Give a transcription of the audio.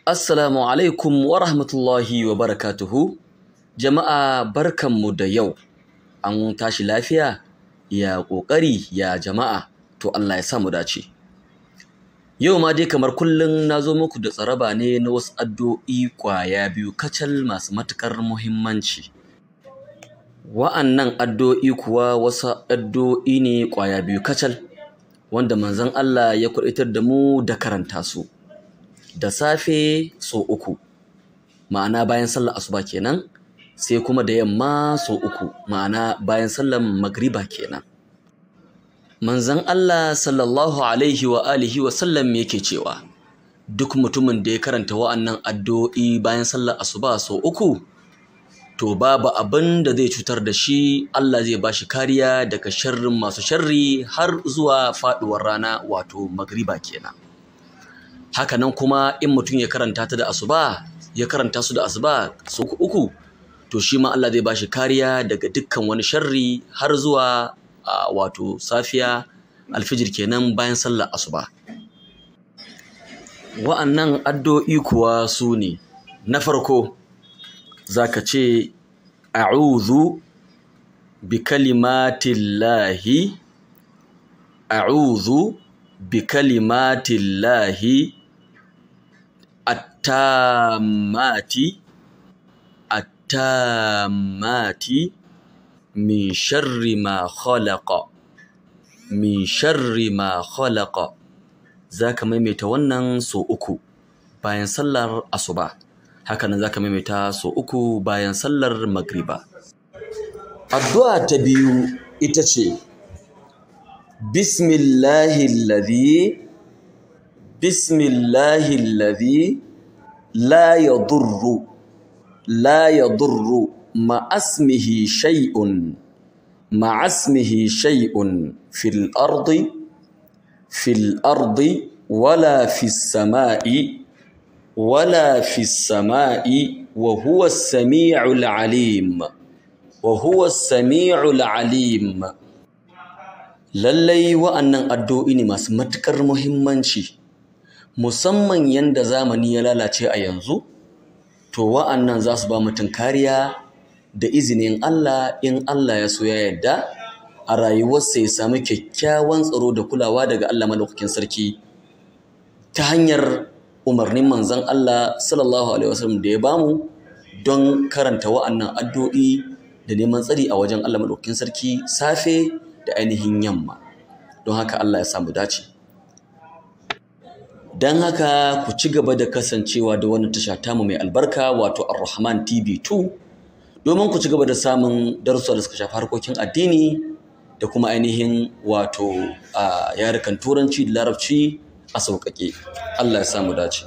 Assalamu alaikum wa rahmatullahi wa barakatuhu. Jama'a barkanmu da yau. An tashi lafiya? Ya ƙoƙari ya jama'a. To Allah ya sa mu dace. Yau ma dai kamar kullum na zo muku da tsaraba ne na wasu addu'o'i ƙwaya biyu kacal masu matuƙar muhimmanci. Wa'annan addu'o'i kuwa wasu addu'o'i ne ƙwaya biyu kacal wanda manzon Allah ya kwaɗaitar da mu da karanta su. Da safe so 3, ma'ana bayan sallar asuba kenan, sai kuma da yamma so 3, ma'ana bayan sallar magriba kenan. Manzon Allah sallallahu alaihi wa alihi wa sallam yake cewa duk mutumin da ya karanta wa'annan addu'o'i bayan sallar asuba so 3, to babu abin da zai cutar da shi, Allah zai bashi kariya daga sharrin masu sharri har zuwa faɗuwar rana, wato magriba kenan. Haka nan kuma in mutum ya karanta ta da asuba, ya karanta su da asuba so 3, to shi ma Allah zai bashi kariya daga dukkan wani sharri har zuwa wato safiya alfijir kenan bayan sallar asuba. Wa'annan addu'o'i kuwa su ne: na farko zaka ce a'udhu bi kalimatillahi التامات من شر ما خلق zaka maimaita wannan so 3 bayan sallar asuba, haka nan zaka maimaita so 3 bayan sallar magriba. Addu'a ta biyu ita ce bismillahilladhi la yadurru ma'asmihi shay'un fil ardi wala fis sama'i wa huwa as-sami'ul alim. Lallai wa'annan addu'o'i ne masu matuƙar muhimmanci, musamman yanda zamani ya lalace a yanzu. To wa'annan za su ba mutum kariya da izinin Allah, in Allah ya so ya yarda a rayuwarsa ya samu kyakkyawan tsaro da kulawa daga Allah madaukakin sarki ta hanyar umarnin manzon Allah sallallahu alaihi wasallam da ya bamu don karanta wa'annan addu'o'i da neman tsari a wajen Allah madaukakin sarki safe da ainihin yamma. Don haka Allah ya samu dace. Don haka ku ci gaba da kasancewa da wannan tasha tamu mai albarka, wato Ar-Rahman TV 2, domin ku ci gaba da samun darussa da suka shafi harkokin addini da kuma ainihin wato yarukan turanci da larabci a sauƙaƙe. Allah ya samu dace.